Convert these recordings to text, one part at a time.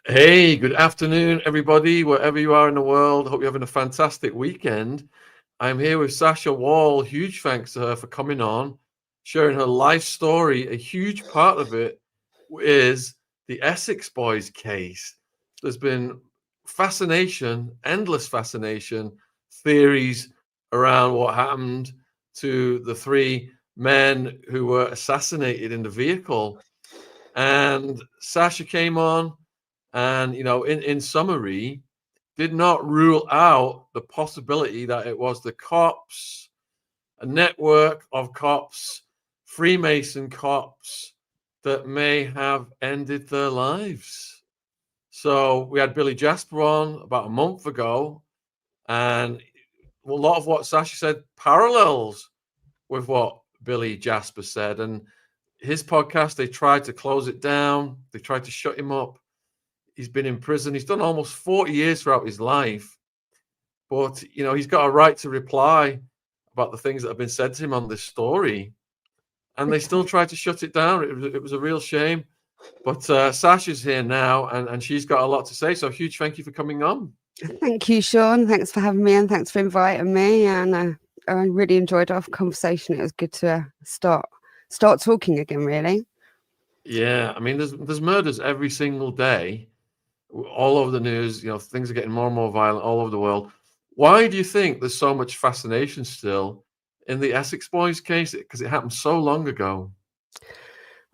Hey, good afternoon, everybody, wherever you are in the world. Hope you're having a fantastic weekend. I'm here with Sacha Wall. Huge thanks to her for coming on, sharing her life story. A huge part of it is the Essex boys case. There's been fascination, endless fascination, theories around what happened to the three men who were assassinated in the vehicle. And Sacha came on and, in summary, did not rule out the possibility that it was the cops, a network of cops, Freemason cops, that may have ended their lives. So we had Billy Jasper on about a month ago, and a lot of what Sacha said parallels with what Billy Jasper said. And his podcast, they tried to close it down, they tried to shut him up. He's been in prison. He's done almost 40 years throughout his life. But, he's got a right to reply about the things that have been said to him on this story. And they still tried to shut it down. It was a real shame. But Sasha's here now, and she's got a lot to say. So huge thank you for coming on. Thank you, Sean. Thanks for having me and thanks for inviting me. And I really enjoyed our conversation. It was good to start talking again, really. Yeah, I mean, there's murders every single day, all over the news. Things are getting more and more violent all over the world. Why do you think there's so much fascination still in the Essex boys case? Because it happened so long ago.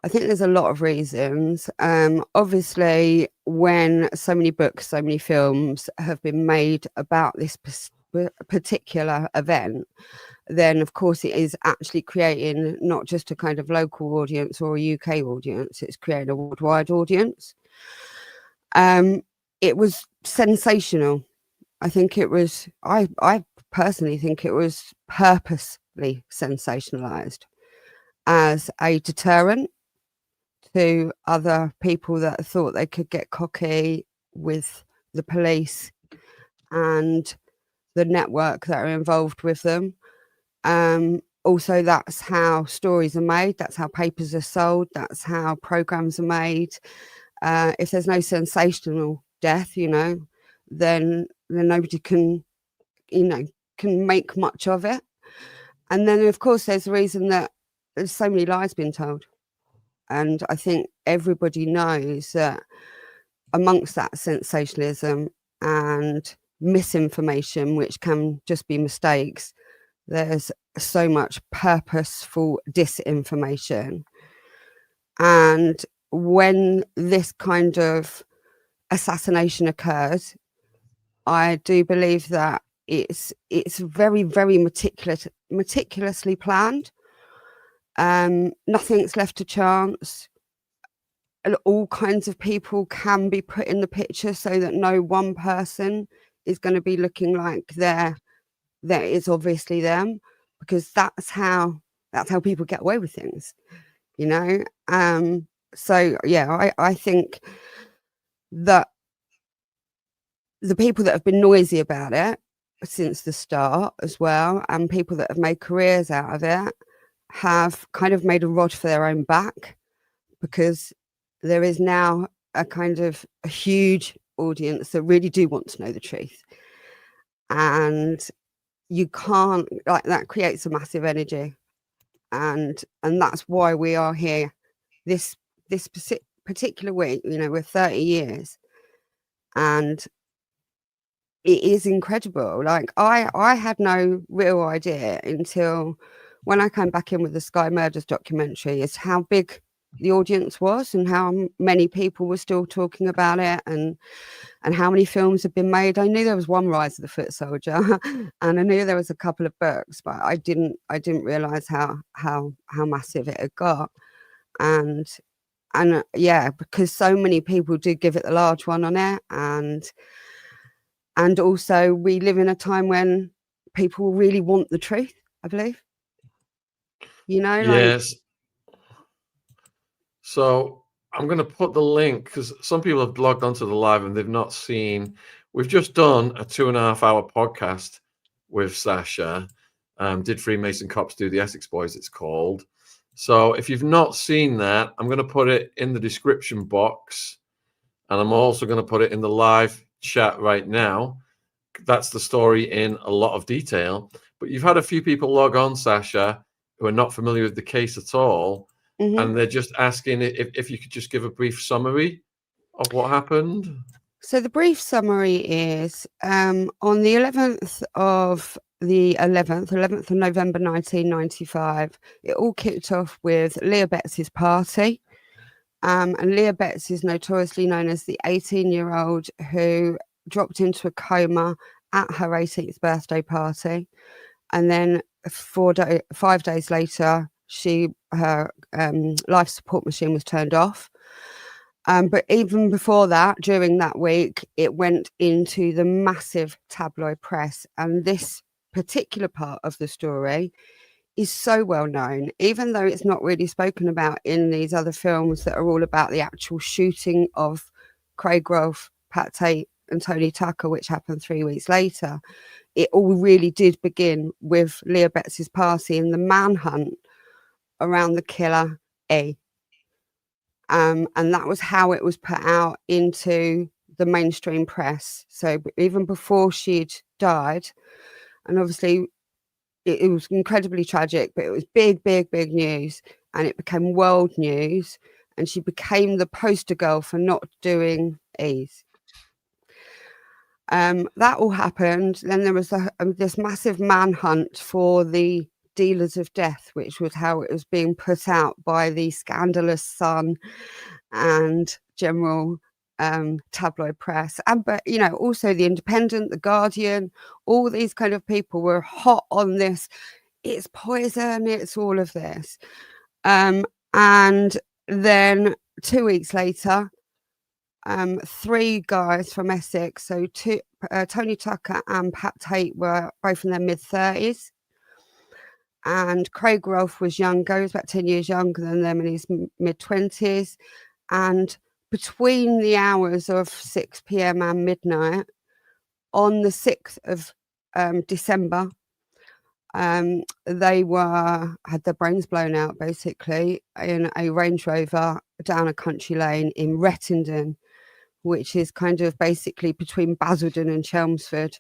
I think there's a lot of reasons. Obviously, when so many books, so many films have been made about this particular event, then of course it is actually creating not just a kind of local audience or a UK audience, it's creating a worldwide audience. It was sensational. I think it was, I personally think it was purposely sensationalized as a deterrent to other people that thought they could get cocky with the police and the network that are involved with them. Also, that's how stories are made. That's how papers are sold. That's how programs are made. If there's no sensational death, then nobody can make much of it. And then, of course, there's the reason that there's so many lies being told. And I think everybody knows that amongst that sensationalism and misinformation, which can just be mistakes, there's so much purposeful disinformation. And when this kind of assassination occurs, I do believe that it's very, very meticulously planned. Nothing's left to chance. All kinds of people can be put in the picture so that no one person is going to be looking like that is obviously them, because that's how people get away with things, so yeah, I think that the people that have been noisy about it since the start as well, and people that have made careers out of it, have kind of made a rod for their own back, because there is now a kind of a huge audience that really do want to know the truth. And you can't, like, that creates a massive energy. And that's why we are here this particular week. We're 30 years. And it is incredible. Like, I had no real idea until when I came back in with the Sky Murders documentary, is how big the audience was and how many people were still talking about it, and how many films have been made. I knew there was one, Rise of the Foot Soldier, and I knew there was a couple of books, but I didn't realize how massive it had got. And yeah, because so many people did give it the large one on it, and also we live in a time when people really want the truth, I believe. Yes. So I'm going to put the link, because some people have logged onto the live and they've not seen. We've just done a 2.5-hour podcast with Sacha. Did Freemason Cops Do the Essex Boys, it's called. So if you've not seen that, I'm going to put it in the description box. And I'm also going to put it in the live chat right now. That's the story in a lot of detail. But you've had a few people log on, Sacha, who are not familiar with the case at all. And they're just asking if you could just give a brief summary of what happened. So the brief summary is on the 11th of November 1995, it all kicked off with Leah Betts's party. And Leah Betts is notoriously known as the 18-year-old who dropped into a coma at her 18th birthday party. And then 5 days later, her life support machine was turned off. But even before that, during that week, it went into the massive tabloid press. And this particular part of the story is so well known, even though it's not really spoken about in these other films that are all about the actual shooting of Craig Rolfe, Pat Tate and Tony Tucker, which happened 3 weeks later. It all really did begin with Leah Betts's party and the manhunt around the killer E. And that was how it was put out into the mainstream press. So even before she'd died, and obviously it was incredibly tragic, but it was big news, and it became world news, and she became the poster girl for not doing E's. That all happened. Then there was this massive manhunt for the dealers of death, which was how it was being put out by the scandalous Sun and general tabloid press, but also the Independent, the Guardian, all these kind of people were hot on this. It's poison, it's all of this. And then 2 weeks later, 3 guys from Essex, so Tony Tucker and Pat Tate were both in their mid-30s, and Craig Rolfe was younger. He was about 10 years younger than them, in his mid-20s. And between the hours of 6 p.m. and midnight on the 6th of December, they had their brains blown out, basically, in a Range Rover down a country lane in Rettendon, which is kind of basically between Basildon and Chelmsford.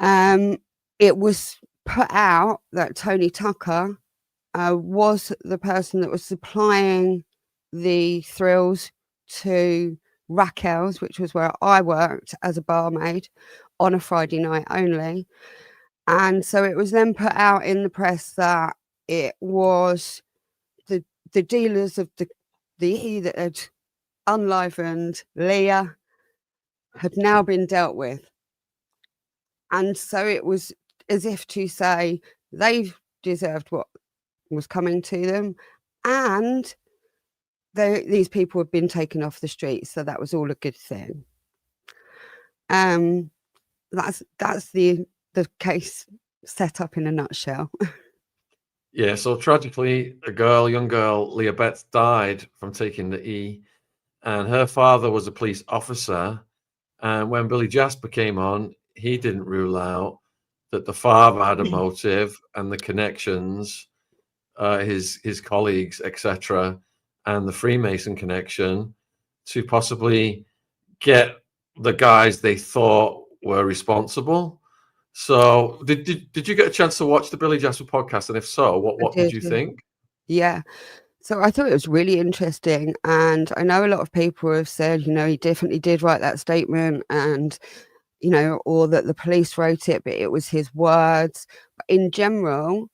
It was put out that Tony Tucker was the person that was supplying the thrills to Raquel's, which was where I worked as a barmaid, on a Friday night only. And so it was then put out in the press that it was the dealers of the E that had unlivened Leah had now been dealt with. And so it was as if to say they deserved what was coming to them, and these people had been taken off the streets, so that was all a good thing. That's the case set up in a nutshell. Yeah, so tragically, young girl, Leah Betts, died from taking the E, and her father was a police officer. And when Billy Jasper came on, he didn't rule out that the father had a motive, and the connections, his colleagues, etc., and the Freemason connection to possibly get the guys they thought were responsible. So did you get a chance to watch the Billy Jasper podcast? And if so, what did you think? Yeah. So I thought it was really interesting. And I know a lot of people have said, he definitely did write that statement, and, or that the police wrote it, but it was his words. But in general,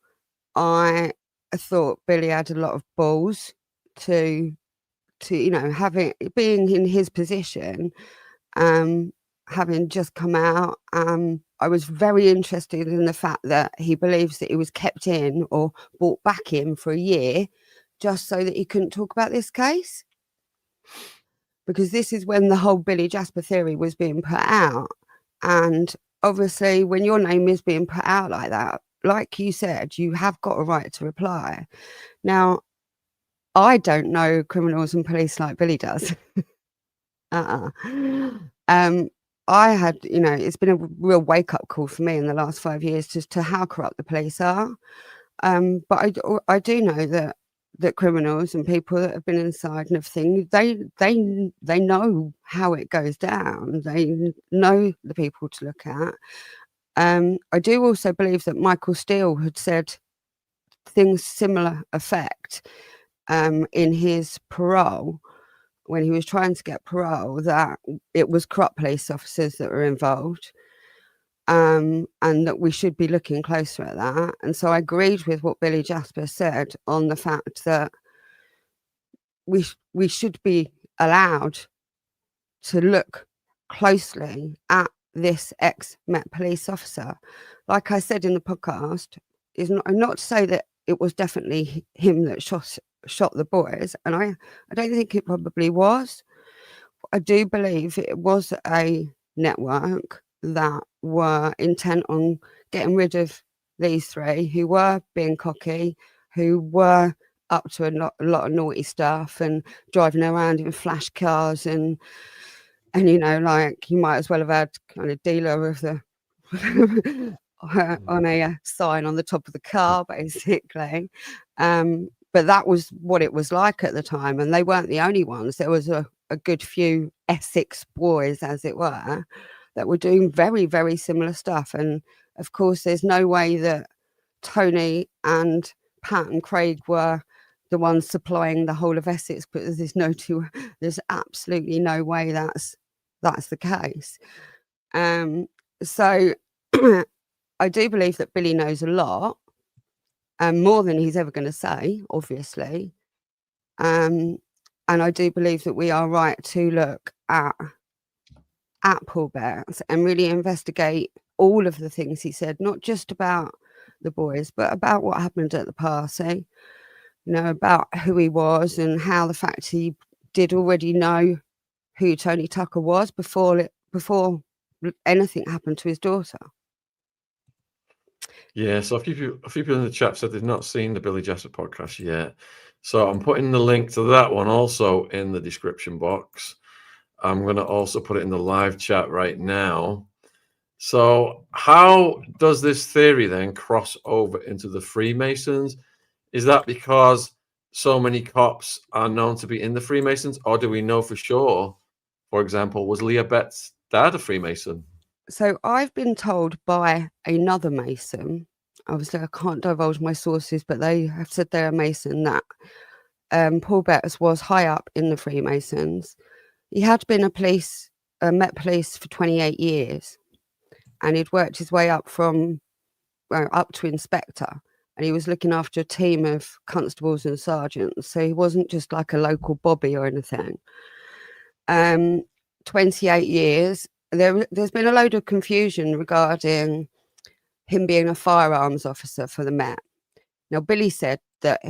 I thought Billy had a lot of balls to being in his position, having just come out. I was very interested in the fact that he believes that he was kept in or brought back in for a year just so that he couldn't talk about this case, because this is when the whole Billy Jasper theory was being put out. And obviously when your name is being put out like that, like you said, you have got a right to reply. Now, I don't know criminals and police like Billy does. I had, it's been a real wake-up call for me in the last 5 years just to how corrupt the police are. But I do know that that criminals and people that have been inside and everything, they know how it goes down. They know the people to look at. I do also believe that Michael Steele had said things similar effect in his parole, when he was trying to get parole, that it was corrupt police officers that were involved, and that we should be looking closer at that. And so I agreed with what Billy Jasper said on the fact that we should be allowed to look closely at this ex-Met police officer. Like I said in the podcast, is not to say that it was definitely him that shot the boys, and I don't think it probably was. I do believe it was a network that were intent on getting rid of these three, who were being cocky, who were up to a lot of naughty stuff and driving around in flash cars, and you know, like, you might as well have had kind of dealer of the on a sign on the top of the car, basically. But that was what it was like at the time, and they weren't the only ones. There was a good few Essex boys, as it were, that were doing very, very similar stuff. And of course, there's no way that Tony and Pat and Craig were the ones supplying the whole of Essex, but there's absolutely no way that's the case. So I do believe that Billy knows a lot, more than he's ever going to say, obviously. And I do believe that we are right to look at Paul Betts and really investigate all of the things he said, not just about the boys, but about what happened at the party, you know, about who he was and how the fact he did already know who Tony Tucker was before anything happened to his daughter. Yeah, so a few people in the chat said they've not seen the Billy Jasper podcast yet. So I'm putting the link to that one also in the description box. I'm going to also put it in the live chat right now. So how does this theory then cross over into the Freemasons? Is that because so many cops are known to be in the Freemasons, or do we know for sure, for example, was Leah Betts' dad a Freemason? So I've been told by another Mason, obviously I can't divulge my sources, but they have said they're a Mason, that Paul Betts was high up in the Freemasons. He had been a Met Police for 28 years, and he'd worked his way up up to inspector, and he was looking after a team of constables and sergeants, so he wasn't just like a local bobby or anything. 28 years. There's been a load of confusion regarding him being a firearms officer for the Met. Now, Billy said that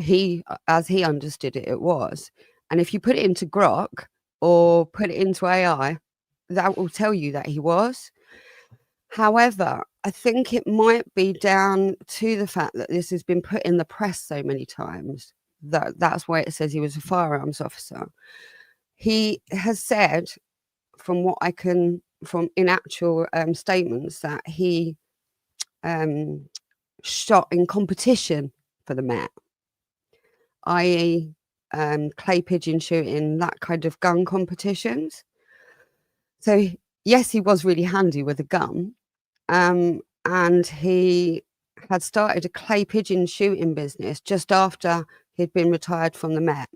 as he understood it, it was. And if you put it into Grok or put it into AI, that will tell you that he was. However, I think it might be down to the fact that this has been put in the press so many times that's why it says he was a firearms officer. He has said, from what I can, from in actual statements, that he shot in competition for the Met, i.e. clay pigeon shooting, that kind of gun competitions. So yes, he was really handy with a gun, and he had started a clay pigeon shooting business just after he'd been retired from the Met.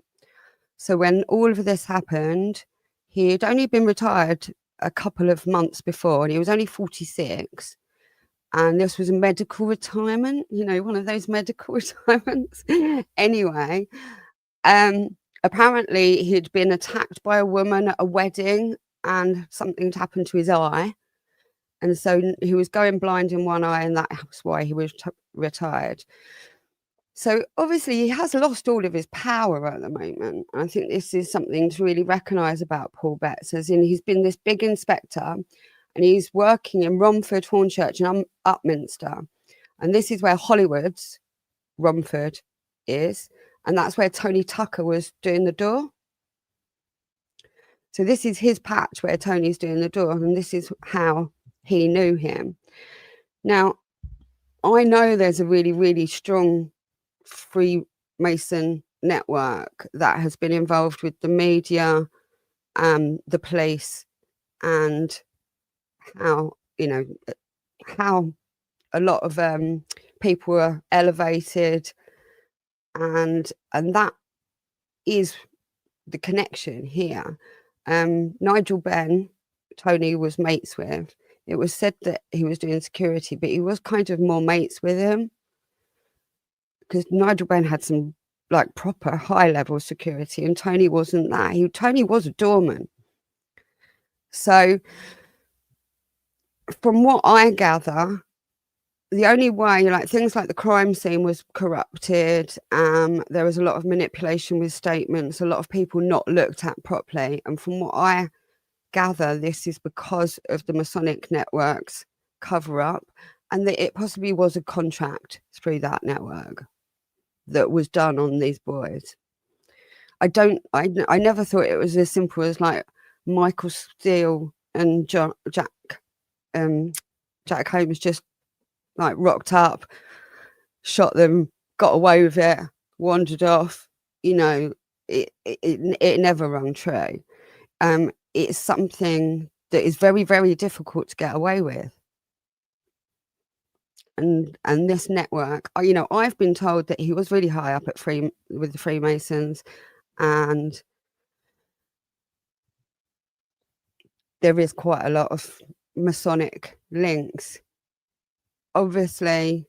So when all of this happened, he had only been retired a couple of months before, and he was only 46. And this was a medical retirement, you know, one of those medical retirements. Anyway, apparently he'd been attacked by a woman at a wedding, and something had happened to his eye. And so he was going blind in one eye, and that's why he was retired. So obviously he has lost all of his power at the moment. I think this is something to really recognise about Paul Betts, as in he's been this big inspector, and he's working in Romford, Hornchurch and Upminster. And this is where Hollywood's Romford is. And that's where Tony Tucker was doing the door. So this is his patch where Tony's doing the door, and this is how he knew him. Now, I know there's a really, really strong Freemason network that has been involved with the media, the police, and how, you know, how a lot of people were elevated, and that is the connection here. Nigel Benn, Tony was mates with. It was said that he was doing security, but he was kind of more mates with him, because Nigel Benn had some like proper high level security, and Tony wasn't that. Tony was a doorman. So from what I gather, the only way, like things like the crime scene was corrupted, there was a lot of manipulation with statements, a lot of people not looked at properly, and from what I gather, this is because of the Masonic network's cover up, and that it possibly was a contract through that network that was done on these boys. I never thought it was as simple as like Michael Steele and Jack Holmes just like rocked up, shot them, got away with it, wandered off. You know, it never rung true. It's something that is very, very difficult to get away with. And this network, you know, I've been told that he was really high up at with the Freemasons, and there is quite a lot of Masonic links. Obviously,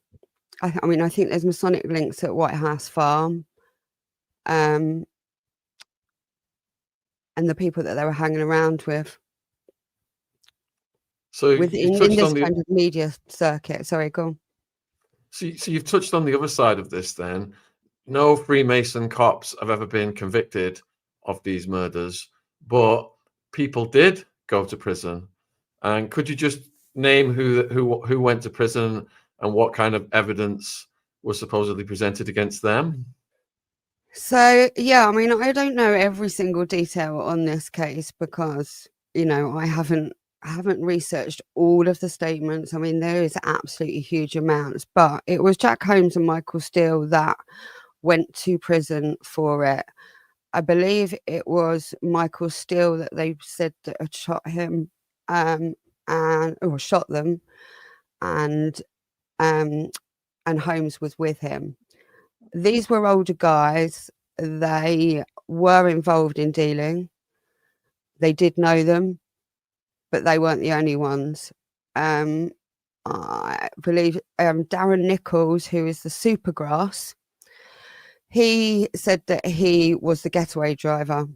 I mean, I think there's Masonic links at White House Farm, and the people that they were hanging around with. So in this kind of media circuit. Sorry, go on. So you've touched on the other side of this then. No Freemason cops have ever been convicted of these murders, but people did go to prison. And could you just name who went to prison and what kind of evidence was supposedly presented against them? So, yeah, I mean, I don't know every single detail on this case because, you know, I haven't researched all of the statements. I mean, there is absolutely huge amounts, but it was Jack Holmes and Michael Steele that went to prison for it. I believe it was Michael Steele that they said that had shot him, or shot them, and Holmes was with him. These were older guys. They were involved in dealing. They did know them, but they weren't the only ones. I believe Darren Nichols, who is the Supergrass, he said that he was the getaway driver,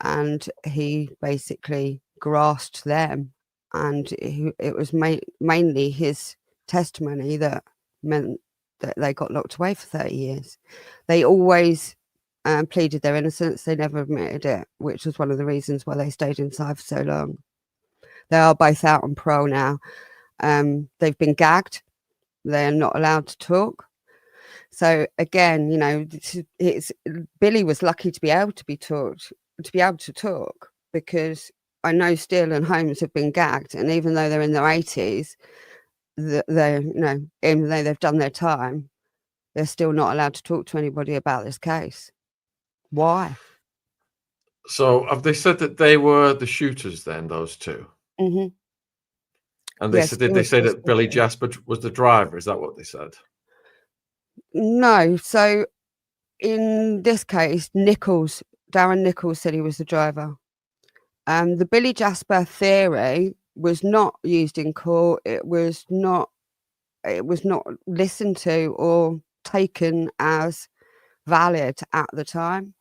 and he basically grasped them, and it was mainly his testimony that meant that they got locked away for 30 years. They always pleaded their innocence. They never admitted it, which was one of the reasons why they stayed inside for so long. They are both out on parole now. They've been gagged. They're not allowed to talk. So again, you know, Billy was lucky to be able to talk, because I know Steele and Holmes have been gagged, and even though they're in their 80s, they're, you know, even though they've done their time, they're still not allowed to talk to anybody about this case. Why? So have they said that they were the shooters then, those two? Mm-hmm. And did they say that Billy Jasper was the driver? Is that what they said? No. So in this case, Darren Nichols said he was the driver. The Billy Jasper theory was not used in court. It was not listened to or taken as valid at the time.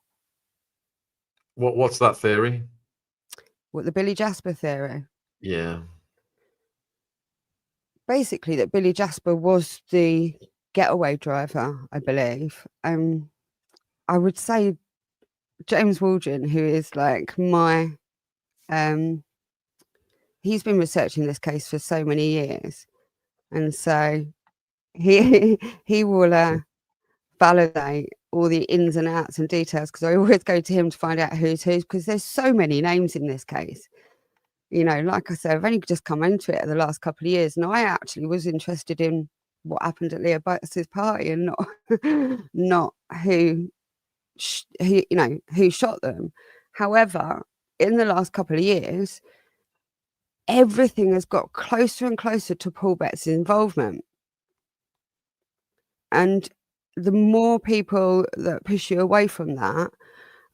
What's that theory? What, the Billy Jasper theory? Yeah. Basically, that Billy Jasper was the getaway driver, I believe. I would say James Waldron, who is like my, he's been researching this case for so many years, and so he will validate all the ins and outs and details, because I always go to him to find out who's who, because there's so many names in this case. You know, like I said, I've only just come into it the last couple of years, and I actually was interested in what happened at Leo Bucks's party, and not who who shot them. However, in the last couple of years, everything has got closer and closer to Paul Betts' involvement. And the more people that push you away from that,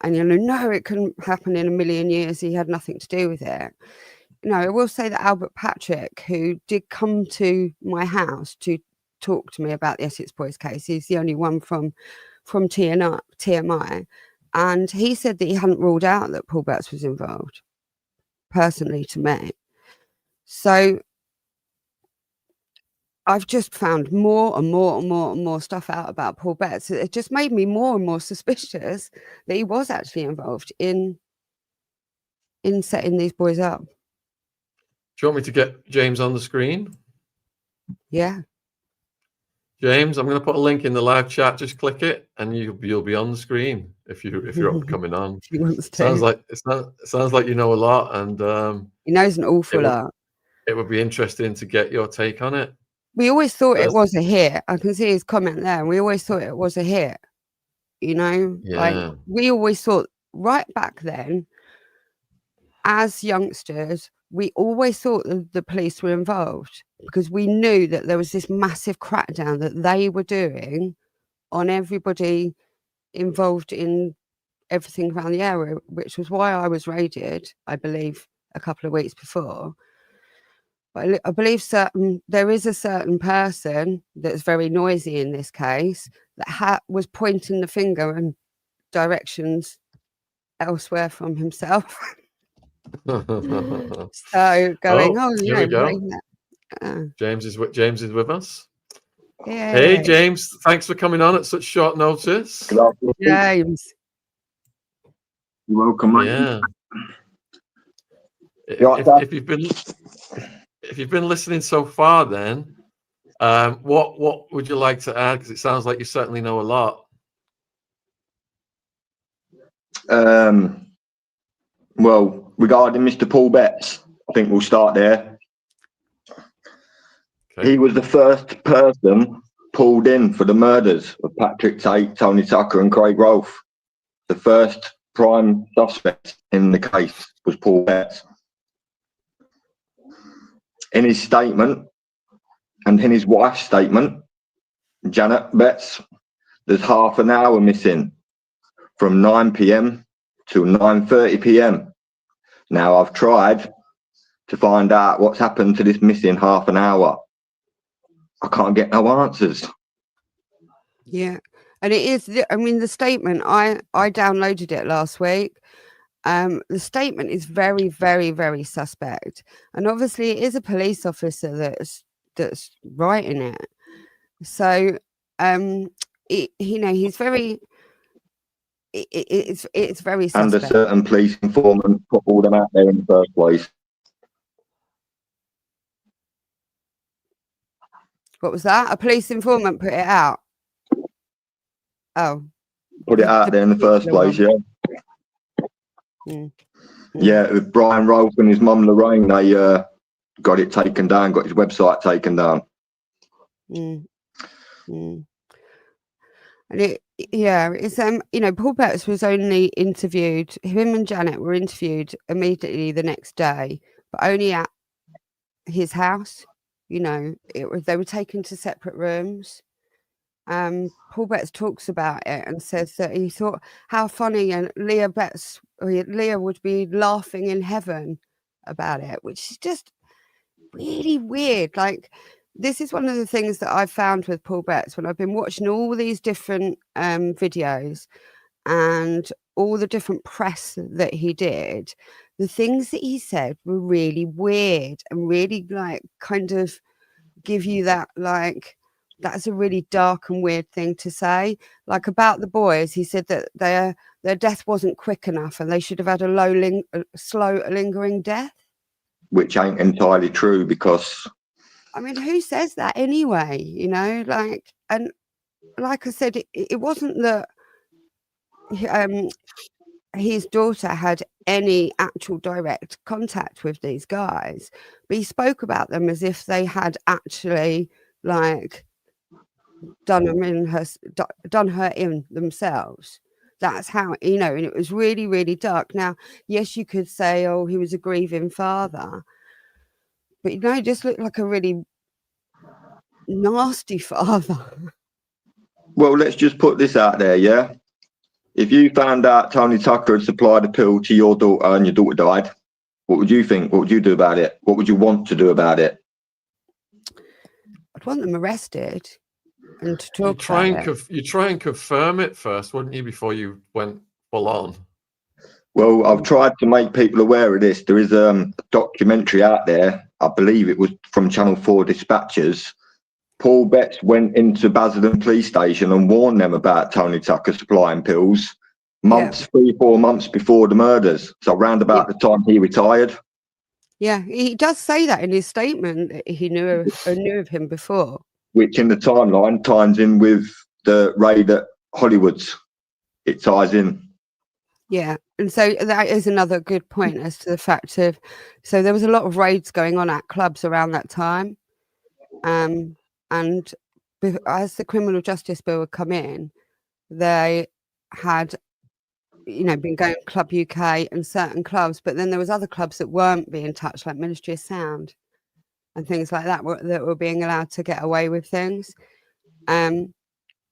and no, it couldn't happen in a million years, he had nothing to do with it. I will say that Albert Patrick, who did come to my house to talk to me about the Essex Boys case, he's the only one from TMI, and he said that he hadn't ruled out that Paul Betts was involved, personally, to me. So I've just found more and more and more and more stuff out about Paul Betts. It just made me more and more suspicious that he was actually involved in setting these boys up. Do you want me to get James on the screen? Yeah. James, I'm going to put a link in the live chat. Just click it, and you'll be on the screen if you're up coming on. She wants to. Sounds like you know a lot, and he knows an awful lot. It would be interesting to get your take on it. We always thought it was a hit. I can see his comment there. We always thought it was a hit. Like we always thought right back then, as youngsters, we always thought that the police were involved because we knew that there was this massive crackdown that they were doing on everybody involved in everything around the area, which was why I was raided, I believe, a couple of weeks before. But I believe there is a certain person that's very noisy in this case that was pointing the finger in directions elsewhere from himself. So going, here we go. James is with us. Yeah. Hey, James, thanks for coming on at such short notice. James, you're welcome, mate. Yeah. If you've been listening so far, then what would you like to add? Because it sounds like you certainly know a lot. Well, regarding Mr. Paul Betts, I think we'll start there. Okay. He was the first person pulled in for the murders of Patrick Tate, Tony Tucker and Craig Rolfe. The first prime suspect in the case was Paul Betts. In his statement and in his wife's statement, Janet Betts, there's half an hour missing from 9 p.m. to 9:30 p.m. Now, I've tried to find out what's happened to this missing half an hour. I can't get no answers. Yeah, and it is, the statement, I downloaded it last week. The statement is very, very, very suspect, and obviously it is a police officer that's writing it. So, he's very. It's very suspect. And a certain police informant put all them out there in the first place. What was that? A police informant put it out. Oh. Put it out there in the first place, yeah. Yeah, with Brian Rolfe and his mum Lorraine, they got it taken down, got his website taken down. And Paul Betts was only interviewed, him and Janet were interviewed immediately the next day, but only at his house. They were taken to separate rooms. Paul Betts talks about it and says that he thought how funny, and Leah would be laughing in heaven about it, which is just really weird. Like, this is one of the things that I've found with Paul Betts when I've been watching all these different videos and all the different press that he did. The things that he said were really weird and really kind of give you that that's a really dark and weird thing to say. Like about the boys, he said that their death wasn't quick enough and they should have had a slow, lingering death. Which ain't entirely true, because who says that anyway? And like I said, it wasn't that his daughter had any actual direct contact with these guys, but he spoke about them as if they had actually done her in themselves. That's how, you know, and it was really, really dark. Now, yes, you could say, oh, he was a grieving father, but you know, he just looked like a really nasty father. Well, let's just put this out there, yeah? If you found out Tony Tucker had supplied a pill to your daughter and your daughter died, what would you think? What would you do about it? What would you want to do about it? I'd want them arrested and to You talk try about and it. you try and confirm it first, wouldn't you, before you went full on? Well, I've tried to make people aware of this. There is a documentary out there. I believe it was from Channel 4 Dispatches. Paul Betts went into Basildon Police Station and warned them about Tony Tucker supplying pills months, 3-4 months before the murders. So around about the time he retired. Yeah, he does say that in his statement that he knew of him before. Which in the timeline ties in with the raid at Hollywood's. It ties in. Yeah, and so that is another good point as to the fact of, so there was a lot of raids going on at clubs around that time, and as the criminal justice bill had come in, they had, you know, been going to Club UK and certain clubs, but then there was other clubs that weren't being touched, like Ministry of Sound and things like that, that were being allowed to get away with things.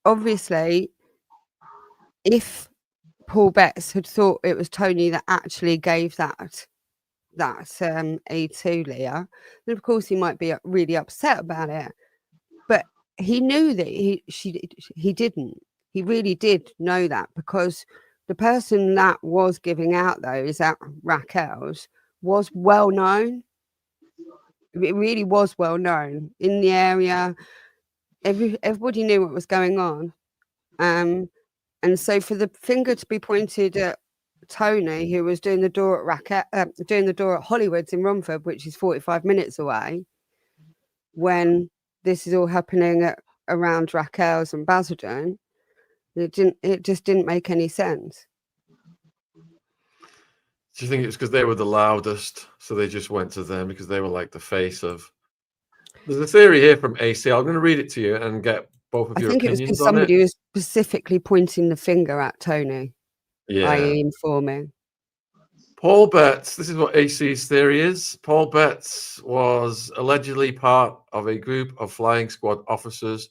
Obviously, if Paul Betts had thought it was Tony that actually gave that aid to Leah, then of course he might be really upset about it. But he knew that he didn't. He really did know that, because the person that was giving out those at Raquel's was well known. It really was well known in the area. Everybody knew what was going on. And so for the finger to be pointed at Tony, who was doing the door at Hollywood's in Romford, which is 45 minutes away, when this is all happening around Raquel's and Basildon, it just didn't make any sense. Do you think it's because they were the loudest, so they just went to them because they were like the face of? There's a theory here from AC. I'm going to read it to you and get both of your I think it was opinions because on it. somebody was specifically pointing the finger at Tony, i.e. informing. Paul Betts, this is what AC's theory is. Paul Betts was allegedly part of a group of flying squad officers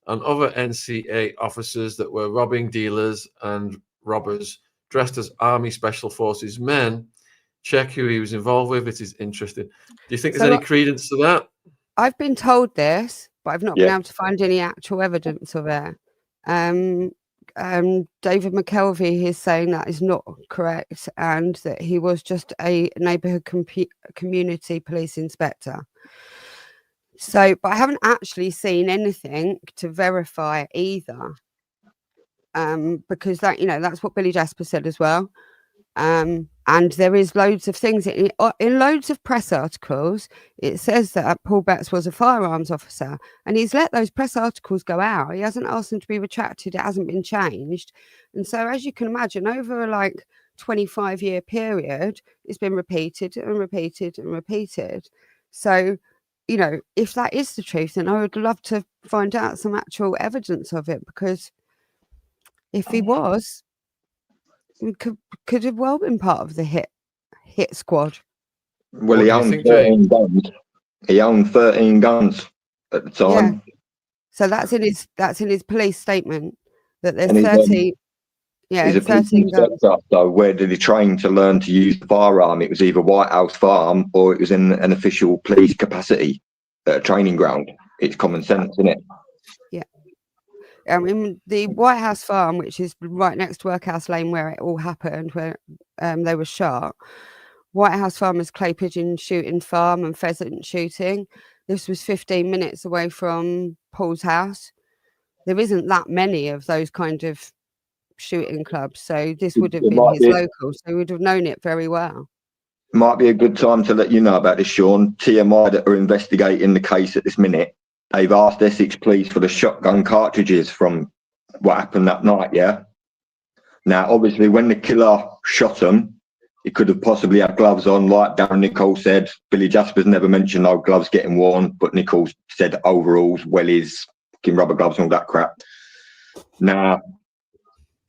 and other NCA officers that were robbing dealers and robbers dressed as Army Special Forces men. Check who he was involved with. It is interesting. Do you think there's any credence to that? I've been told this, but I've not been able to find any actual evidence of it. David McKelvey is saying that is not correct, and that he was just a neighbourhood community police inspector. So, but I haven't actually seen anything to verify either, because that, you know, that's what Billy Jasper said as well. And there is loads of things in loads of press articles. It says that Paul Betts was a firearms officer, and he's let those press articles go out. He hasn't asked them to be retracted. It hasn't been changed. And so, as you can imagine, over a 25-year period, it's been repeated and repeated and repeated. So, you know, if that is the truth, then I would love to find out some actual evidence of it, because if he was, could have well been part of the hit squad. Well, he owned 13 guns. He owned 13 guns at the time. Yeah. So that's in his police statement that there's 13. He's a 13 guns. So where did he train to learn to use the firearm? It was either White House Farm or it was in an official police capacity at a training ground. It's common sense, isn't it? Yeah. I mean, the White House Farm, which is right next to Workhouse Lane where it all happened, where they were shot. White House Farm is clay pigeon shooting farm and pheasant shooting. This was 15 minutes away from Paul's house. There isn't that many of those kind of shooting clubs, so this would have been his local, so he would have known it very well. Might be a good time to let you know about this, Sean. TMI that are investigating the case at this minute, they've asked Essex police for the shotgun cartridges from what happened that night, yeah? Now, obviously, when the killer shot him, he could have possibly had gloves on, like Darren Nichols said. Billy Jasper's never mentioned no gloves getting worn, but Nichols said overalls, wellies, fucking rubber gloves and all that crap. Now,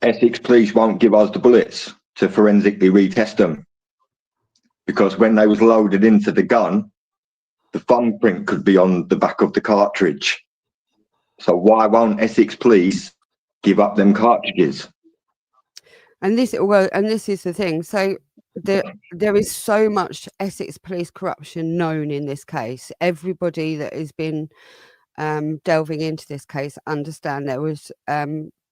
Essex police won't give us the bullets to forensically retest them, because when they was loaded into the gun, the thumbprint could be on the back of the cartridge. So why won't Essex police give up them cartridges? And this is the thing. So there is so much Essex police corruption known in this case. Everybody that has been delving into this case understand there was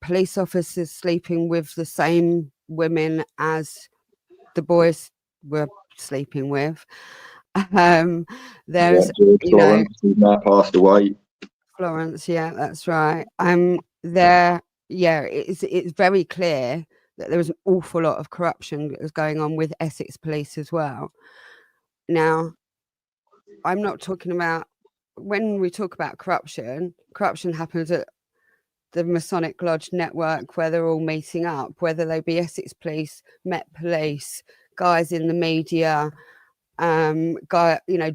police officers sleeping with the same women as the boys were sleeping with. There's, George you know, Florence, who's now passed away. Florence, yeah, that's right. It's very clear that there was an awful lot of corruption that was going on with Essex police as well. Now, I'm not talking about, when we talk about corruption happens at the Masonic Lodge network where they're all meeting up, whether they be Essex police, Met police, guys in the media,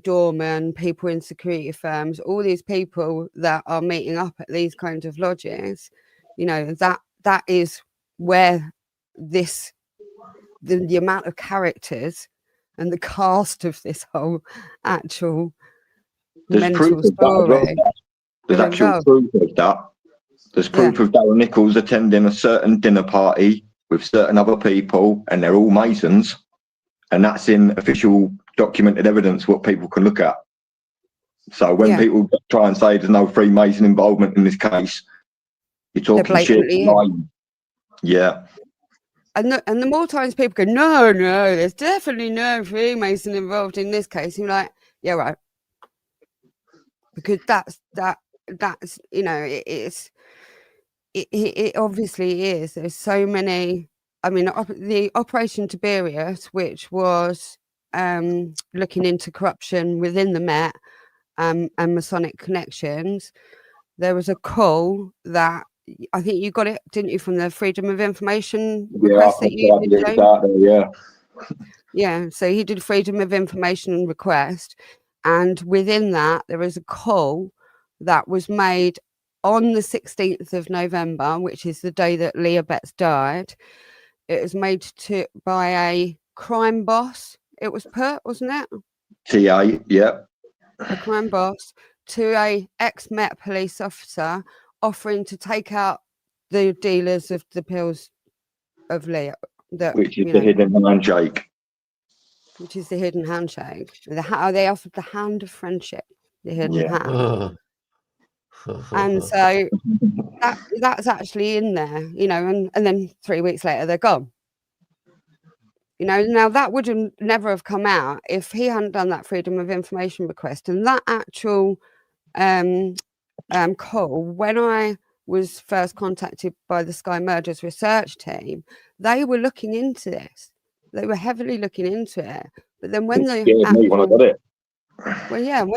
doormen, people in security firms, all these people that are meeting up at these kinds of lodges, that is where the amount of characters and the cast of this whole actual mental story. There's actual proof of that. There's proof of Darren Nichols attending a certain dinner party with certain other people, and they're all Masons, and that's in official documented evidence what people can look at. So when people try and say there's no Freemason involvement in this case, you're talking shit. Yeah. And the more times people go, no, there's definitely no Freemason involved in this case, you're like, yeah, right. Because that's it obviously is. There's so many. I mean, the Operation Tiberius, which was looking into corruption within the Met and Masonic connections, there was a call that I think you got it, didn't you, from the Freedom of Information request that you did? Yeah, so he did Freedom of Information request, and within that there was a call that was made on the 16th of November, which is the day that Leah Betts died. It was made by a crime boss. It was put, wasn't it? TA, yeah. A crime boss to a ex-Met police officer offering to take out the dealers of the pills of Leah. Which is the hidden handshake. Which is the hidden handshake. They offered the hand of friendship, the hidden hand. And so that's actually in there, and then 3 weeks later they're gone. Now that would never have come out if he hadn't done that Freedom of Information request. And that actual call, when I was first contacted by the Sky Murders research team, they were looking into this. They were heavily looking into it. But then when when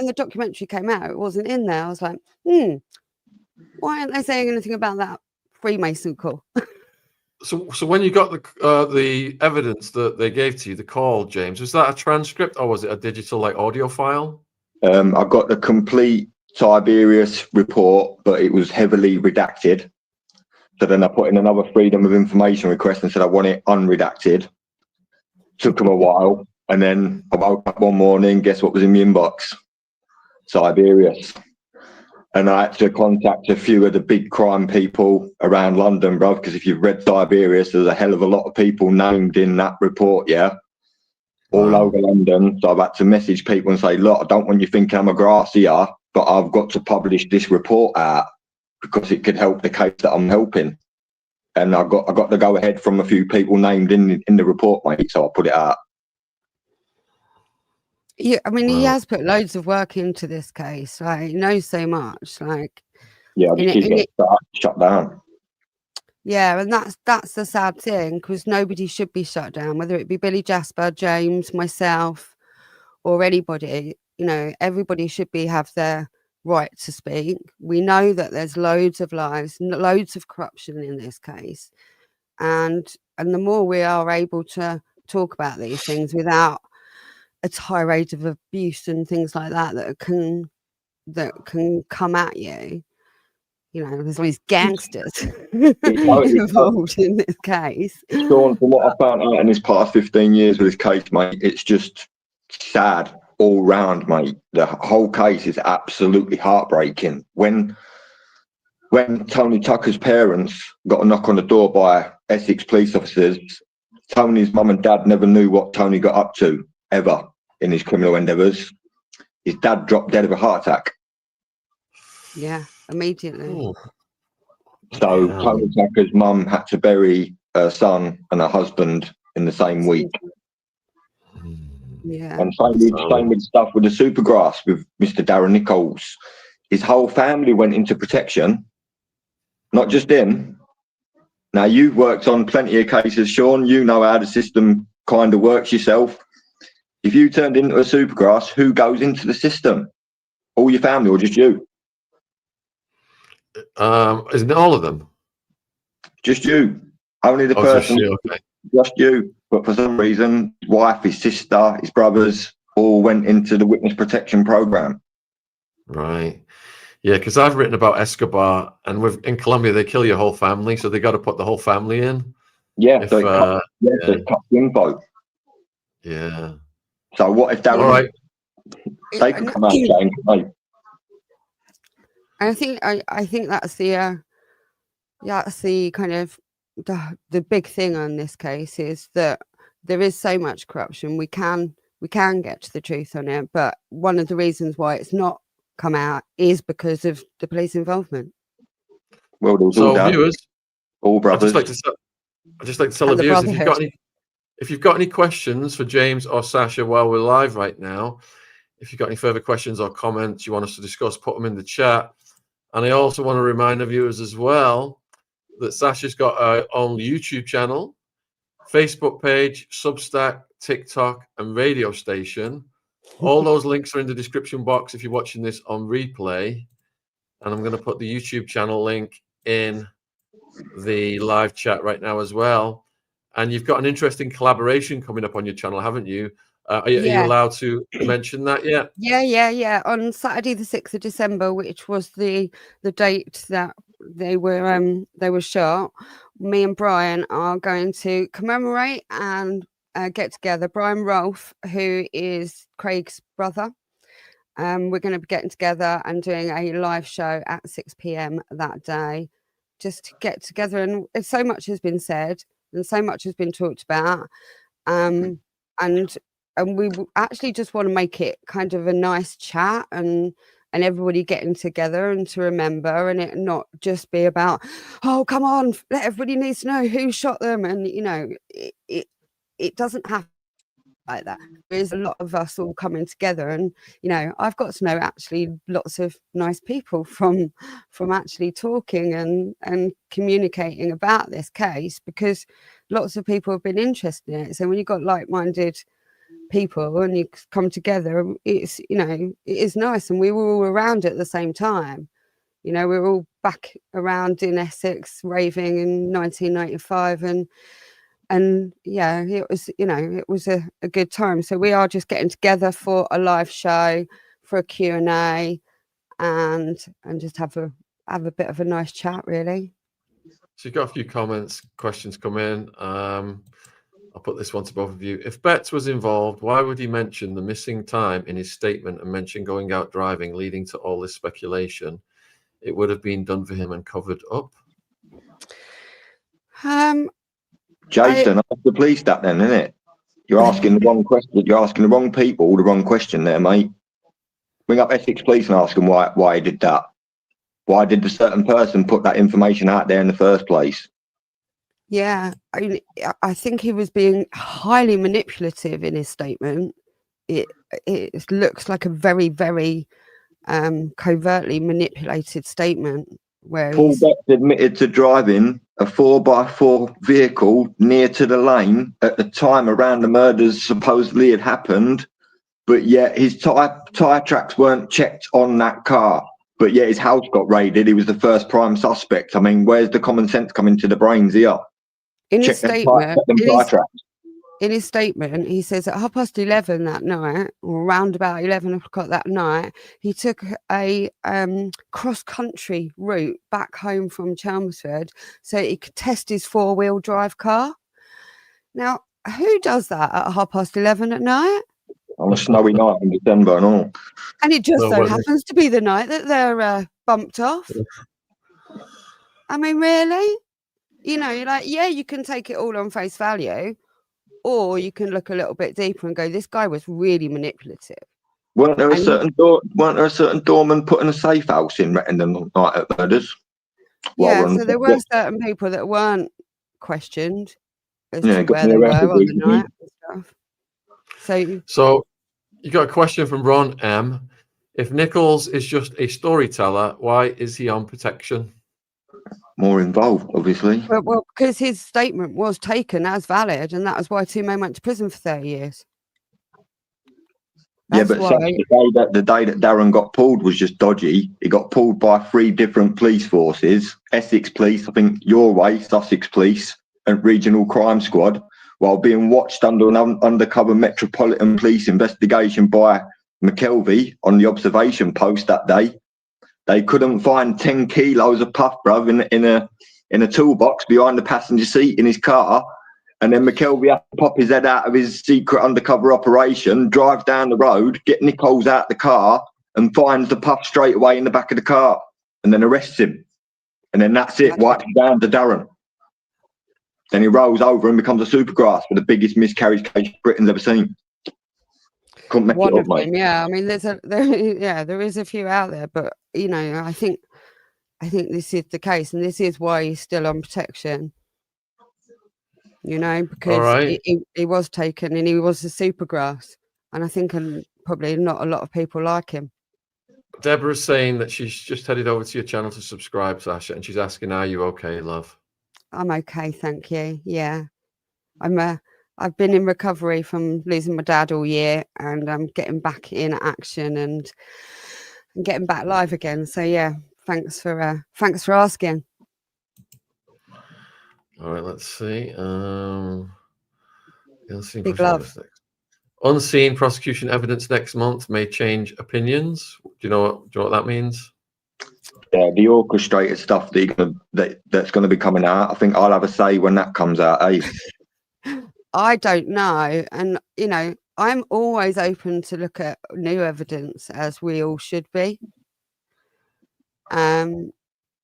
the documentary came out, it wasn't in there. I was like, why aren't they saying anything about that Freemason call? So when you got the evidence that they gave to you, the call, James, was that a transcript or was it a digital audio file? I got the complete Tiberius report, but it was heavily redacted. So then I put in another Freedom of Information request and said I want it unredacted. Took them a while, and then I woke up one morning, guess what was in my inbox? Tiberius. And I had to contact a few of the big crime people around London, bro, because if you've read Tiberius, there's a hell of a lot of people named in that report, all over London. So I've had to message people and say, look, I don't want you thinking I'm a grassier, but I've got to publish this report out because it could help the case that I'm helping. And I got the go ahead from a few people named in the report, mate. So I put it out. Yeah, I mean, he has put loads of work into this case. He knows so much. I just keep getting shut down. Yeah, and that's the sad thing, because nobody should be shut down, whether it be Billy Jasper, James, myself, or anybody. Everybody should have their right to speak. We know that there's loads of lies, loads of corruption in this case, and the more we are able to talk about these things without a tirade of abuse and things like that can come at you, there's all these gangsters it's involved in this case. Sean, from what I found out in this past 15 years with this case, mate, it's just sad all round, mate. The whole case is absolutely heartbreaking. When Tony Tucker's parents got a knock on the door by Essex police officers, Tony's mum and dad never knew what Tony got up to ever in his criminal endeavours. His dad dropped dead of a heart attack. Yeah, immediately. Ooh. So Yeah. Tony Tucker's mum had to bury her son and her husband in the same week. Yeah. And same with stuff with the Supergrass with Mr. Darren Nichols. His whole family went into protection, not just him. Now, you've worked on plenty of cases, Sean. You know how the system kind of works yourself. If you turned into a Supergrass, who goes into the system? All your family or just you? Isn't it all of them? Just you. Only the Oh, person. just you, okay. Just you. But for some reason, his wife, his sister, his brothers all went into the witness protection program. Right. Yeah, because I've written about Escobar, and in Colombia they kill your whole family, so they got to put the whole family in. Yeah, If, so it cuts the info. Yeah. So what if Darren? All right. They could come out and change, mate. I think that's the kind of the big thing on this case is that there is so much corruption. We can get to the truth on it, but one of the reasons why it's not come out is because of the police involvement. Well, there was So all that. viewers, All brothers. I'd just like to tell the And the viewers, if you've got any questions for James or Sacha while we're live right now, if you've got any further questions or comments you want us to discuss, put them in the chat. And I also want to remind the viewers as well that Sacha's got her own YouTube channel, Facebook page, Substack, TikTok, and radio station. All those links are in the description box if you're watching this on replay. And I'm going to put the YouTube channel link in the live chat right now as well. And you've got an interesting collaboration coming up on your channel, haven't you? Are you allowed to mention that yet? Yeah. On Saturday, the 6th of December, which was the date that they were shot, me and Brian are going to commemorate and get together. Brian Rolfe, who is Craig's brother. We're going to be getting together and doing a live show at 6 p.m. that day, just to get together. And so much has been said and so much has been talked about. And we actually just want to make it kind of a nice chat and everybody getting together and to remember, and it not just be about, oh, come on, everybody needs to know who shot them. And, it doesn't have like that. There's a lot of us all coming together, and I've got to know actually lots of nice people from actually talking and communicating about this case, because lots of people have been interested in it. So when you've got like-minded people and you come together, it's it is nice. And we were all around at the same time. We were all back around in Essex raving in 1995, and yeah, it was a good time. So we are just getting together for a live show, for a Q&A, and just have a bit of a nice chat, really. So you've got a few questions come in. I'll put this one to both of you. If Betts was involved, why would he mention the missing time in his statement and mention going out driving, leading to all this speculation? It would have been done for him and covered up. Jason, ask the police that then, isn't it? You're asking the wrong question. You're asking the wrong people the wrong question there, mate. Ring up Essex Police and ask them why he did that. Why did the certain person put that information out there in the first place? Yeah, I think he was being highly manipulative in his statement. It looks like a very, very covertly manipulated statement. Where Paul Betts admitted to driving a 4x4 vehicle near to the lane at the time around the murders supposedly had happened, but yet his tyre tracks weren't checked on that car. But yet his house got raided. He was the first prime suspect. I mean, where's the common sense coming to the brains here? In his statement, in his statement, he says at 11:30 that night, or around about 11 o'clock that night, he took a cross-country route back home from Chelmsford so he could test his four-wheel drive car. Now, who does that at 11:30 at night? On a snowy night in December and all. And it just so Nobody. happens to be the night that they're bumped off. I mean, really? You know, you're like, yeah, you can take it all on face value, or you can look a little bit deeper and go, this guy was really manipulative. Weren't there a And certain doorman putting a safe house in the night at murders? yeah, so there were certain people that weren't questioned as to got where me they were arrested on the recently. night and stuff. So you got a question from Ron M. If Nichols is just a storyteller, why is he on protection? More involved, obviously. Well, because his statement was taken as valid, and that was why two men went to prison for 30 years. That's but why. the day that Darren got pulled was just dodgy. He got pulled by 3 different police forces: Essex Police, I think your way, Sussex Police, and Regional Crime Squad, while being watched under an undercover Metropolitan Police investigation by McKelvey on the observation post that day. They couldn't find 10 kilos of puff, bruv, in a toolbox behind the passenger seat in his car. And then McKelvey had to pop his head out of his secret undercover operation, drive down the road, get Nichols out the car, and finds the puff straight away in the back of the car, and then arrests him. And then that's it, wipes down to Darren. Then he rolls over and becomes a supergrass for the biggest miscarriage case Britain's ever seen. Couldn't make One it up, of mate. them, yeah. I mean, there is a few out there, but you know, I think this is the case, and this is why he's still on protection. You know, because he was taken and he was a supergrass, and I think probably not a lot of people like him. Deborah's saying that she's just headed over to your channel to subscribe, Sacha, and she's asking, "Are you okay, love?" I'm okay, thank you. Yeah, I've been in recovery from losing my dad all year, and I'm getting back in action and getting back live again. So yeah, thanks for asking. All right, let's see. Big love. Unseen prosecution evidence next month may change opinions. Do you know what that means? Yeah, the orchestrated stuff that's going to be coming out. I think I'll have a say when that comes out, eh? I don't know. And, you know, I'm always open to look at new evidence, as we all should be.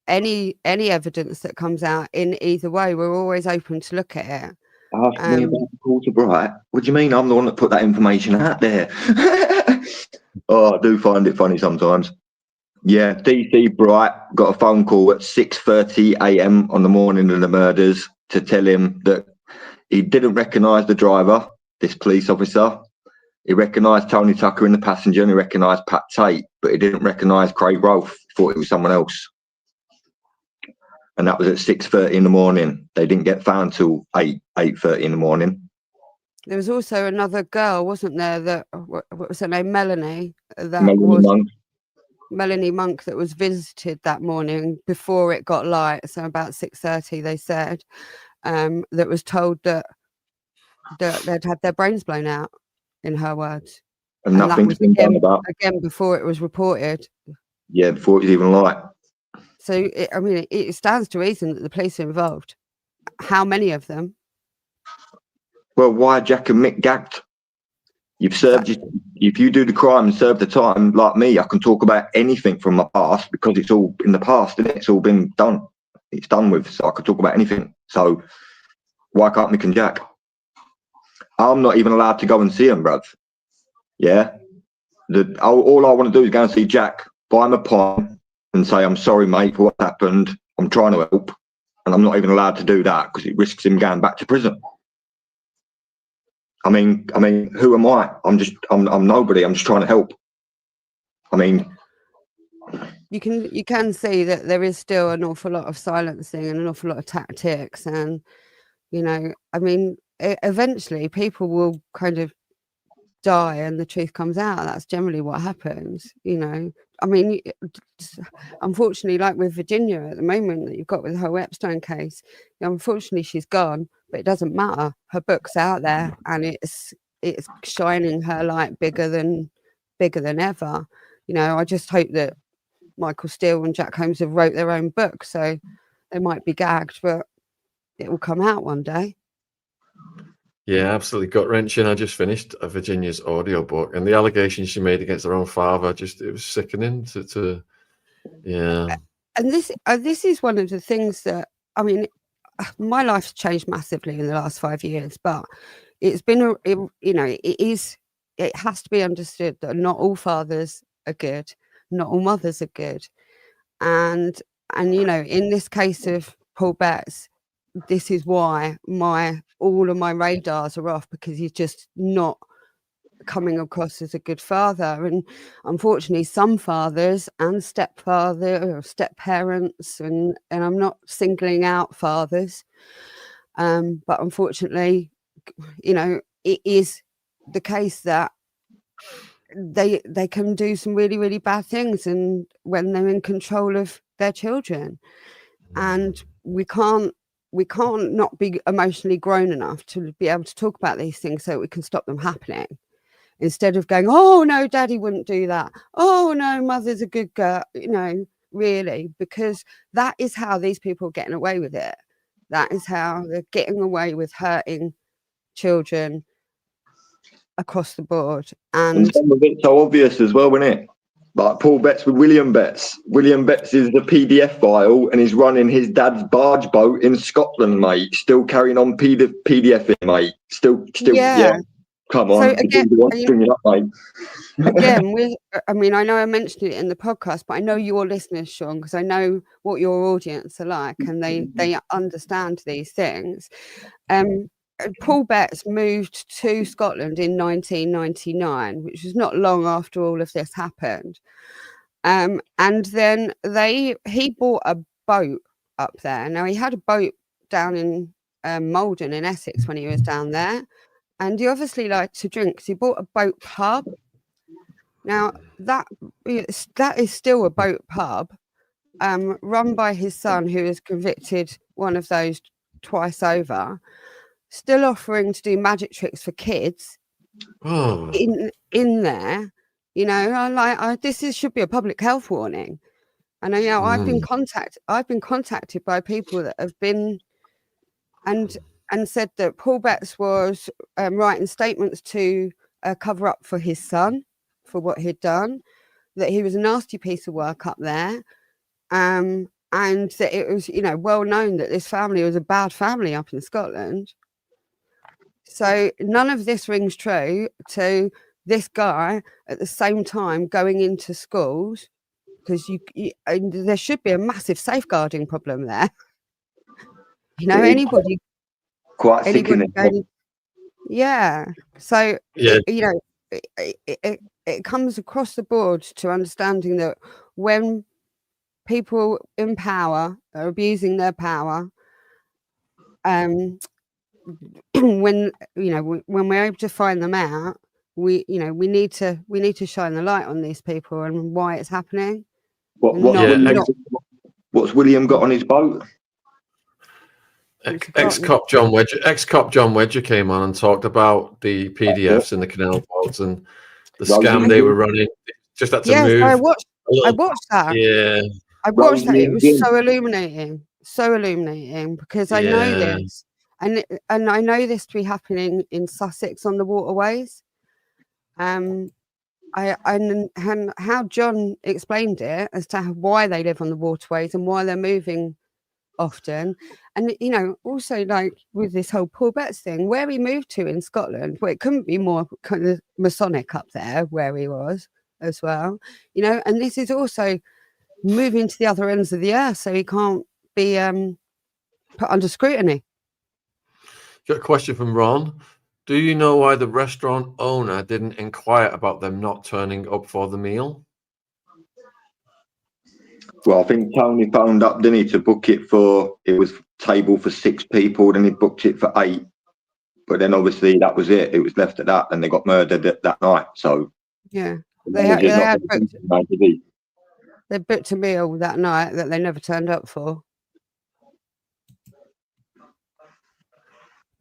Any evidence that comes out in either way, we're always open to look at it. Ask me about the Porter Bright. What do you mean I'm the one that put that information out there? Oh, I do find it funny sometimes. Yeah, DC Bright got a phone call at 6:30 a.m. on the morning of the murders to tell him that he didn't recognise the driver, this police officer. He recognised Tony Tucker in the passenger, and he recognised Pat Tate, but he didn't recognise Craig Rolfe. Thought it was someone else. And that was at 6:30 in the morning. They didn't get found till 8:30 in the morning. There was also another girl, wasn't there? That what was her name? Melanie. Melanie Monk, that was visited that morning before it got light. So about 6:30, they said, that was told that they'd had their brains blown out, in her words. And nothing's been done about. Again, before it was reported. Yeah, before it was even light. So, it stands to reason that the police are involved. How many of them? Well, why Jack and Mick gagged? You've served. If you do the crime and serve the time, like me, I can talk about anything from my past because it's all in the past, and it's all been done. It's done with, so I could talk about anything. So why can't Mick and Jack? I'm not even allowed to go and see them, bruv. Yeah. All I want to do is go and see Jack, buy him a pint, and say, "I'm sorry, mate, for what happened. I'm trying to help," and I'm not even allowed to do that because it risks him going back to prison. I mean, who am I? I'm nobody. I'm just trying to help. I mean, you can see that there is still an awful lot of silencing and an awful lot of tactics, and eventually people will kind of die and the truth comes out. That's generally what happens. I mean, unfortunately, like with Virginia at the moment that you've got with the whole Epstein case, unfortunately she's gone, but it doesn't matter. Her book's out there, and it's shining her light bigger than ever. I just hope that Michael Steele and Jack Holmes have wrote their own book, so they might be gagged, but it will come out one day. Yeah, absolutely gut-wrenching. I just finished Virginia's audiobook, and the allegations she made against her own father, it was sickening yeah. And this is one of the things that, I mean, my life's changed massively in the last 5 years, but it's been, it has to be understood that not all fathers are good, not all mothers are good. And in this case of Paul Betts, this is why all of my radars are off, because he's just not coming across as a good father. And unfortunately, some fathers and stepfather or step parents, and I'm not singling out fathers, but unfortunately, it is the case that they can do some really, really bad things, and when they're in control of their children. And we can't not be emotionally grown enough to be able to talk about these things so we can stop them happening, instead of going, oh no, daddy wouldn't do that, oh no, mother's a good girl, really, because that is how these people are getting away with it. That is how they're getting away with hurting children across the board. And some of it's so obvious as well, isn't it? Like Paul Betts with William Betts. William Betts is the PDF file, and he's running his dad's barge boat in Scotland, mate. Still carrying on PDFing, mate. Still, yeah. Come on, so again, bring it up, mate. Again, I know I mentioned it in the podcast, but I know your listeners, Shaun, because I know what your audience are like, and they understand these things. Paul Betts moved to Scotland in 1999, which was not long after all of this happened. And then he bought a boat up there. Now, he had a boat down in Malden in Essex when he was down there, and he obviously liked to drink, so he bought a boat pub. Now, that is still a boat pub, run by his son, who has convicted one of those twice over, still offering to do magic tricks for kids in there. This should be a public health warning. And I've been contacted by people that have been and said that Paul Betts was writing statements to cover up for his son for what he'd done, that he was a nasty piece of work up there, and that it was well known that this family was a bad family up in Scotland. So none of this rings true to this guy at the same time going into schools, because there should be a massive safeguarding problem there. Anybody quite sickening. Yeah. So yeah. It comes across the board to understanding that when people in power are abusing their power, when we're able to find them out, we need to shine the light on these people and why it's happening. What's William got on his boat? Ex-cop John Wedger came on and talked about the PDFs and the canal boats and the scam they were running. Just had to move. I watched that. Yeah, I watched that. It was so illuminating because I know this, and I know this to be happening in Sussex on the waterways. And how John explained it as to why they live on the waterways and why they're moving often. And also, like with this whole Paul Betts thing, where he moved to in Scotland, it couldn't be more kind of Masonic up there where he was as well, and this is also moving to the other ends of the earth, so he can't be put under scrutiny. Got a question from Ron. Do you know why the restaurant owner didn't inquire about them not turning up for the meal? Well, I think Tony phoned up, didn't he, to book it for, it was table for 6 people, then he booked it for 8. But then obviously that was it. It was left at that, and they got murdered that night. So yeah, they had booked. They booked a meal that night that they never turned up for.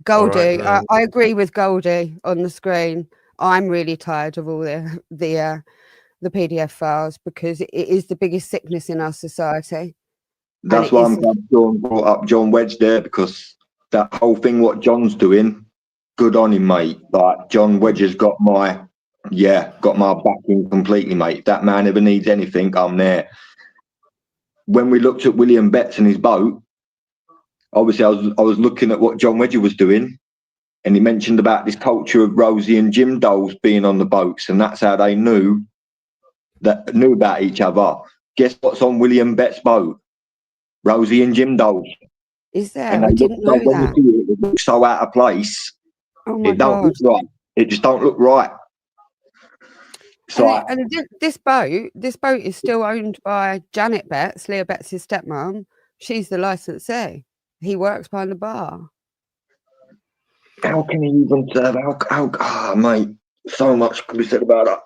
Goldie, then. I agree with Goldie on the screen. I'm really tired of all the PDF files because it is the biggest sickness in our society. That's why I'm glad John brought up John Wedge there, because that whole thing what John's doing, good on him, mate. Like, John Wedge has got my backing completely, mate. If that man ever needs anything, I'm there. When we looked at William Betts and his boat, obviously I was looking at what John Wedge was doing, and he mentioned about this culture of Rosie and Jim dolls being on the boats, and that's how they knew about each other. Guess what's on William Betts' boat? Rosie and Jim dolls. Is there? And I didn't know when that. you see it, it looks so out of place. Oh my It don't God. look right. It just don't look right. So This boat is still owned by Janet Betts, Leah Betts' stepmom. She's the licensee. He works behind the bar. how can he even serve? Mate, so much can be said about that.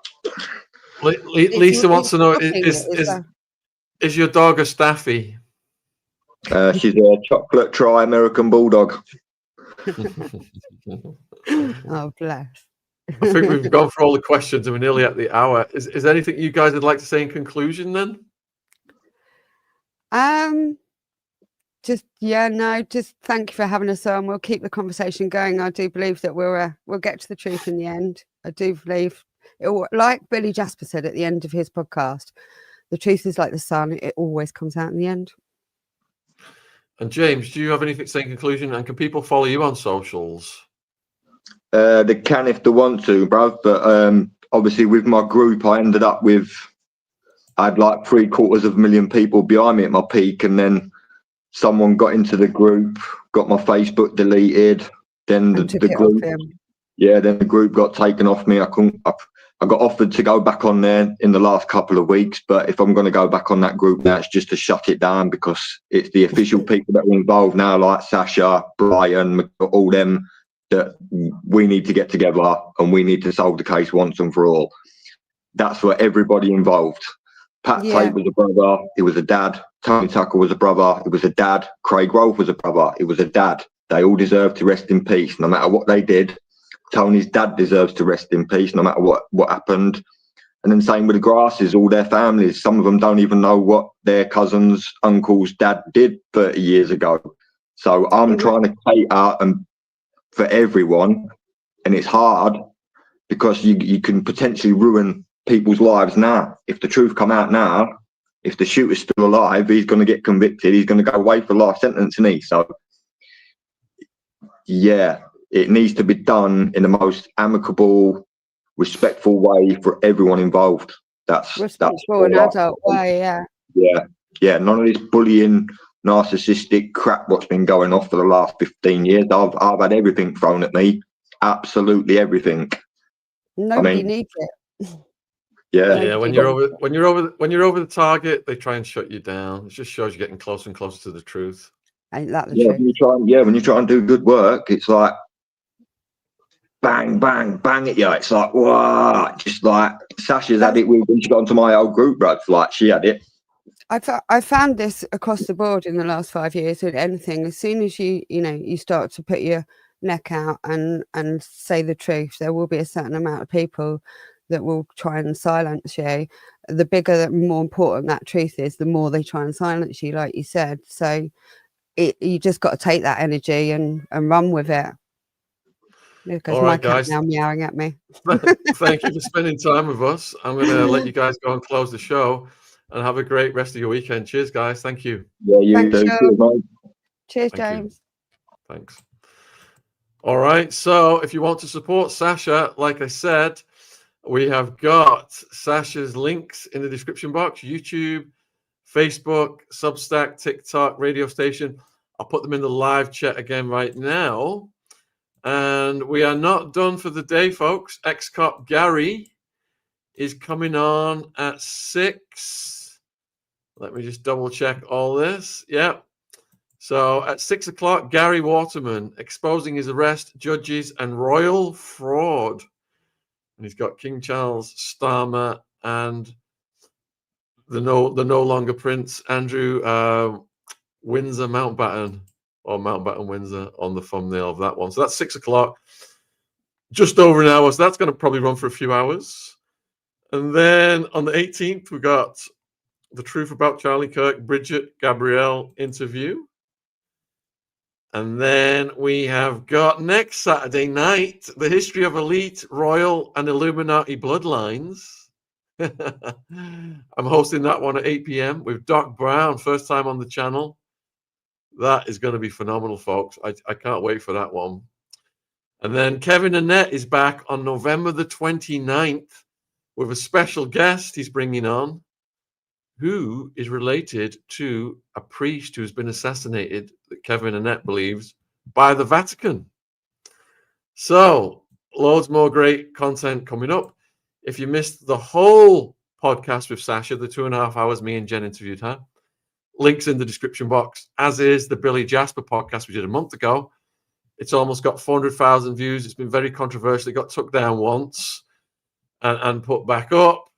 Lisa wants to know: It's is your dog a staffy? She's a chocolate tri-American bulldog. Oh, bless. I think we've gone through all the questions and we're nearly at the hour. Is there anything you guys would like to say in conclusion then? Just thank you for having us on. We'll keep the conversation going. I do believe that we'll get to the truth in the end. I do believe it will, like Billy Jasper said at the end of his podcast, the truth is like the sun, it always comes out in the end. And James, do you have anything to say in conclusion? And can people follow you on socials? They can if they want to, bruv. But obviously with my group, I ended up with, I had like 750,000 people behind me at my peak, and then someone got into the group, got my Facebook deleted. Then the group, then the group got taken off me. I got offered to go back on there in the last couple of weeks, but if I'm going to go back on that group now, it's just to shut it down, because it's the official people that are involved now, like Sacha, Brian, all them, that we need to get together and we need to solve the case once and for all. That's for everybody involved. Pat Tate was a brother, he was a dad. Tony Tucker was a brother, he was a dad. Craig Rolfe was a brother, he was a dad. They all deserve to rest in peace, no matter what they did. Tony's dad deserves to rest in peace, no matter what happened. And then same with the Grasses, all their families. Some of them don't even know what their cousin's uncle's dad did 30 years ago. So I'm trying to cater for everyone, and it's hard because you can potentially ruin people's lives now. If the truth come out now, if the shooter's still alive, he's going to get convicted. He's going to go away for life sentence, isn't he? So yeah, it needs to be done in the most amicable, respectful way for everyone involved. That's respectful and adult way. Yeah. None of this bullying, narcissistic crap what's been going on for the last 15 years. I've had everything thrown at me, absolutely everything. Nobody needs it. Yeah. When you're over the target, they try and shut you down. It just shows you're getting closer and closer to the truth. Ain't that the truth? When you try and do good work, it's like bang, bang, bang at you. It's like, wow, just like Sacha's had it when she got onto my old group, bro. Like, she had it. I found this across the board in the last 5 years with anything. As soon as you start to put your neck out and say the truth, there will be a certain amount of people that will try and silence you. The bigger, more important that truth is, the more they try and silence you, like you said. So you just got to take that energy and run with it. Because my cat's now meowing at me. Thank you for spending time with us. I'm going to let you guys go and close the show, and have a great rest of your weekend. Cheers, guys. Thank you. Yeah, you too. Cheers, James. Thanks. All right. So if you want to support Sacha, like I said, we have got Sacha's links in the description box: YouTube, Facebook, Substack, TikTok, radio station. I'll put them in the live chat again right now. And we are not done for the day, folks. Ex-cop Gary is coming on at 6. Let me just double check all this. Yeah. So at 6 o'clock, Gary Waterman exposing his arrest, judges, and royal fraud. And he's got King Charles, Starmer, and the no longer Prince Andrew Windsor Mountbatten, or Mountbatten Windsor on the thumbnail of that one. So that's 6 o'clock, just over an hour. So that's going to probably run for a few hours. And then on the 18th, we got The Truth About Charlie Kirk, Bridget Gabrielle interview. And then we have got next Saturday night, The History of Elite, Royal and Illuminati Bloodlines. I'm hosting that one at 8 p.m. with Doc Brown, first time on the channel. That is going to be phenomenal, folks. I can't wait for that one. And then Kevin Annette is back on November the 29th with a special guest he's bringing on, who is related to a priest who's been assassinated, that Kevin Annette believes, by the Vatican. So, loads more great content coming up. If you missed the whole podcast with Sacha, the 2.5 hours me and Jen interviewed her, links in the description box, as is the Billy Jasper podcast we did a month ago. It's almost got 400,000 views. It's been very controversial. It got took down once and put back up.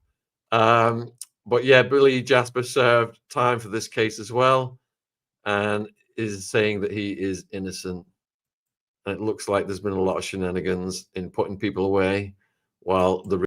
But yeah, Billy Jasper served time for this case as well and is saying that he is innocent. And it looks like there's been a lot of shenanigans in putting people away while the